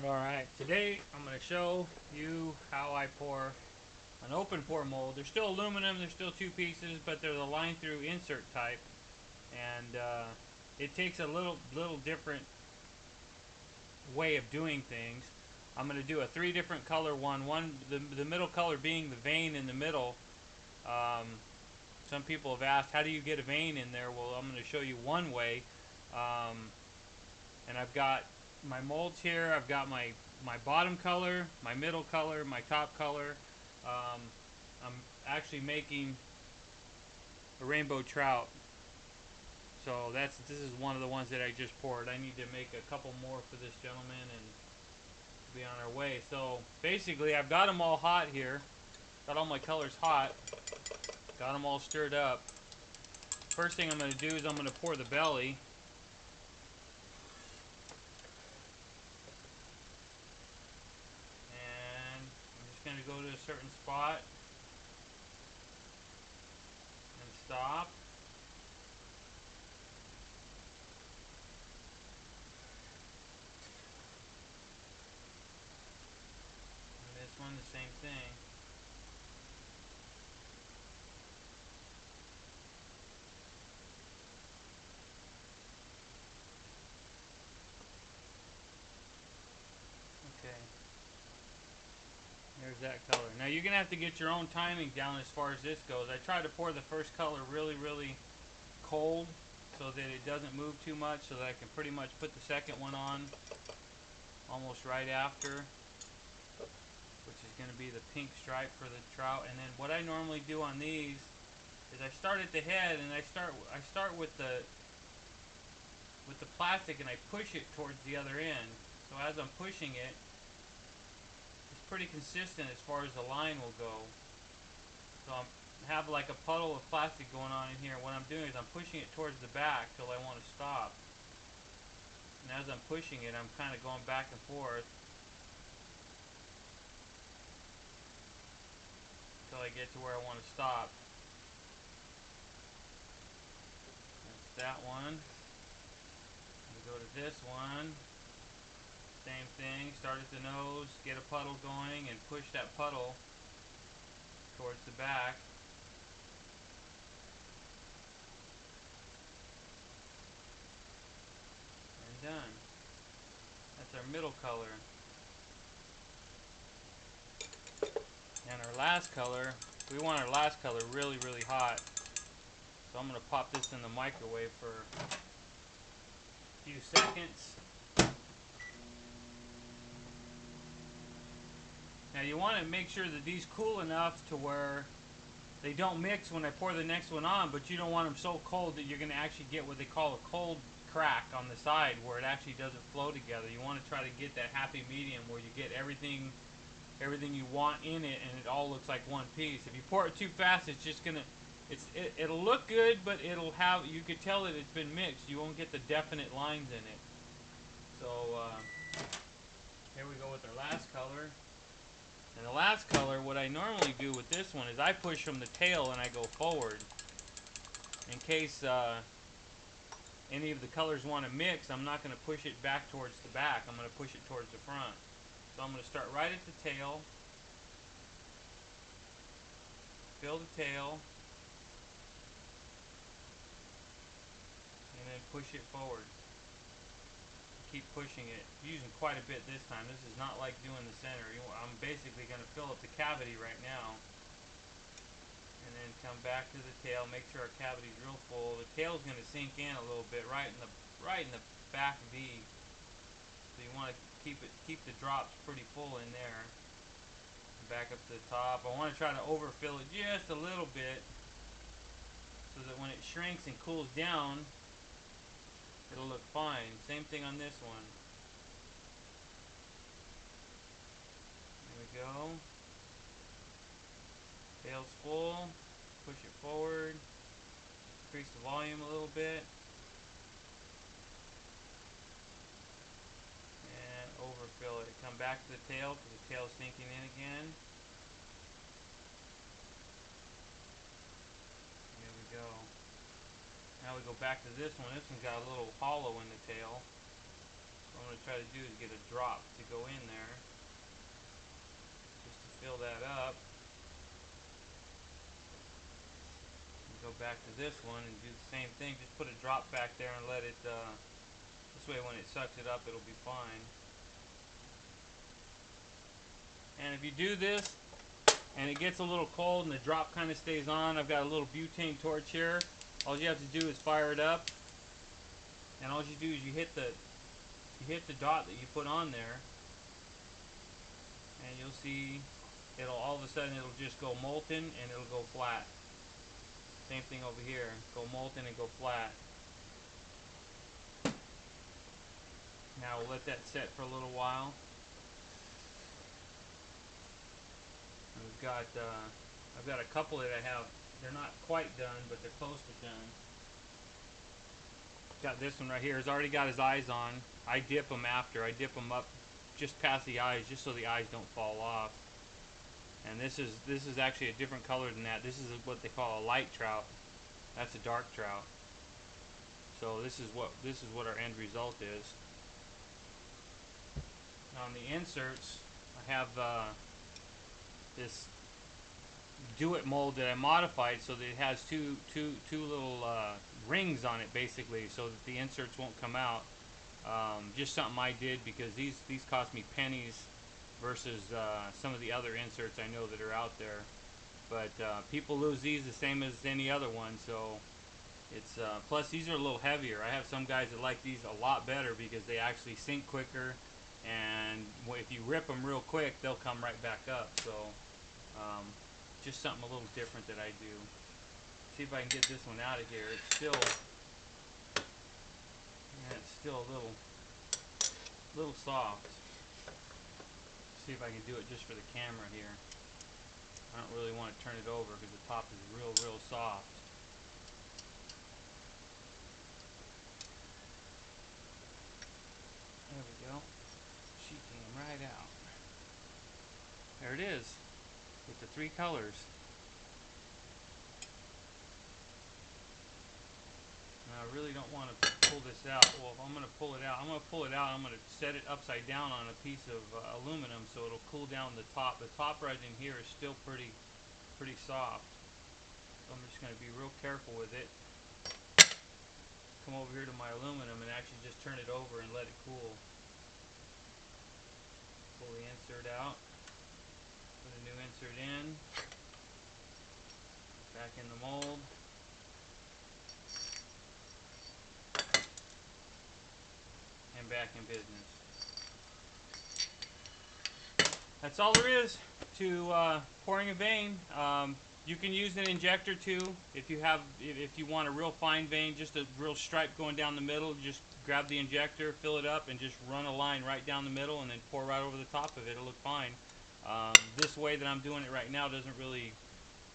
Alright, today I'm going to show you how I pour an open pour mold. They're still aluminum, they're still two pieces, but they're the line through insert type. And it takes a little different way of doing things. I'm going to do a three different color one. The middle color being the vein in the middle. Um, some people have asked, how do you get a vein in there? Well, I'm going to show you one way. Um, and I've got my molds here. I've got my bottom color, my middle color, my top color. Um, I'm actually making a rainbow trout. So this is one of the ones that I just poured. I need to make a couple more for this gentleman and be on our way. So basically, I've got them all hot here. Got all my colors hot. Got them all stirred up. First thing I'm going to do is I'm going to pour the belly. And I'm just going to go to a certain spot and stop. And this one, the same thing. Okay, there's that color. Now you're going to have to get your own timing down as far as this goes. I try to pour the first color really cold so that it doesn't move too much, so that I can pretty much put the second one on almost right after, which is going to be the pink stripe for the trout. And then what I normally do on these is I start at the head, and I start with the plastic, and I push it towards the other end. So as I'm pushing it, it's pretty consistent as far as the line will go. So I have like a puddle of plastic going on in here. What I'm doing is I'm pushing it towards the back till I want to stop. And as I'm pushing it, I'm kind of going back and forth until I get to where I want to stop. That's that one. We go to this one. Same thing. Start at the nose, get a puddle going, and push that puddle towards the back. And done. That's our middle color. And our last color, we want our last color really hot. So I'm going to pop this in the microwave for a few seconds. Now you want to make sure that these cool enough to where they don't mix when I pour the next one on, but you don't want them so cold that you're going to actually get what they call a cold crack on the side where it actually doesn't flow together. You want to try to get that happy medium where you get everything you want in it and it all looks like one piece. If you pour it too fast, it's just going to it'll look good, but you could tell that it's been mixed. You won't get the definite lines in it. So here we go with our last color. And the last color, what I normally do with this one is I push from the tail and I go forward. In case any of the colors want to mix, I'm not going to push it back towards the back. I'm going to push it towards the front. So I'm going to start right at the tail, fill the tail, and then push it forward. Keep pushing it, using quite a bit this time. This is not like doing the center. I'm basically going to fill up the cavity right now. And then come back to the tail, make sure our cavity's real full. The tail's going to sink in a little bit right in the back V. So you want to keep the drops pretty full in there. Back up to the top. I want to try to overfill it just a little bit so that when it shrinks and cools down, it'll look fine. Same thing on this one. There we go. Tail's full. Push it forward. Increase the volume a little bit. And overfill it. Come back to the tail because the tail's sinking in again. Here we go. Now we go back to this one. This one's got a little hollow in the tail. So I'm going to try to do is get a drop to go in there, just to fill that up. And go back to this one and do the same thing. Just put a drop back there and let it, this way when it sucks it up, it'll be fine. And if you do this, and it gets a little cold and the drop kind of stays on, I've got a little butane torch here. All you have to do is fire it up, and all you do is you hit the dot that you put on there, and you'll see it'll all of a sudden it'll just go molten and it'll go flat. Same thing over here, go molten and go flat. Now we'll let that set for a little while. And we've got I've got a couple that I have. They're not quite done, but they're close to done. Got this one right here. He's already got his eyes on. I dip them after. I dip them up just past the eyes, just so the eyes don't fall off. And this is actually a different color than that. This is what they call a light trout. That's a dark trout. So this is what our end result is. Now on the inserts, I have this Do-It mold that I modified so that it has two little rings on it, basically, so that the inserts won't come out. Just something I did because these cost me pennies versus some of the other inserts I know that are out there. But people lose these the same as any other one, so it's plus these are a little heavier. I have some guys that like these a lot better because they actually sink quicker, and if you rip them real quick, they'll come right back up. So just something a little different that I do. See if I can get this one out of here. It's still, yeah, it's still a little soft. See if I can do it just for the camera here. I don't really want to turn it over because the top is real soft. There we go. She came right out. There it is, with the three colors. Now I really don't want to pull this out. Well, if I'm going to pull it out, I'm going to pull it out. I'm going to set it upside down on a piece of aluminum so it'll cool down the top. The top right in here is still pretty soft. So I'm just going to be real careful with it. Come over here to my aluminum and actually just turn it over and let it cool. Pull the insert out. Put a new insert in. Back in the mold. And back in business. That's all there is to pouring a vein. You can use an injector too if you want a real fine vein, just a real stripe going down the middle. Just grab the injector, fill it up, and just run a line right down the middle, and then pour right over the top of it. It'll look fine. This way that I'm doing it right now doesn't really,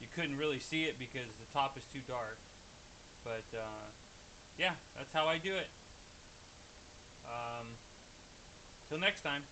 you couldn't really see it because the top is too dark. But yeah, that's how I do it. Till next time.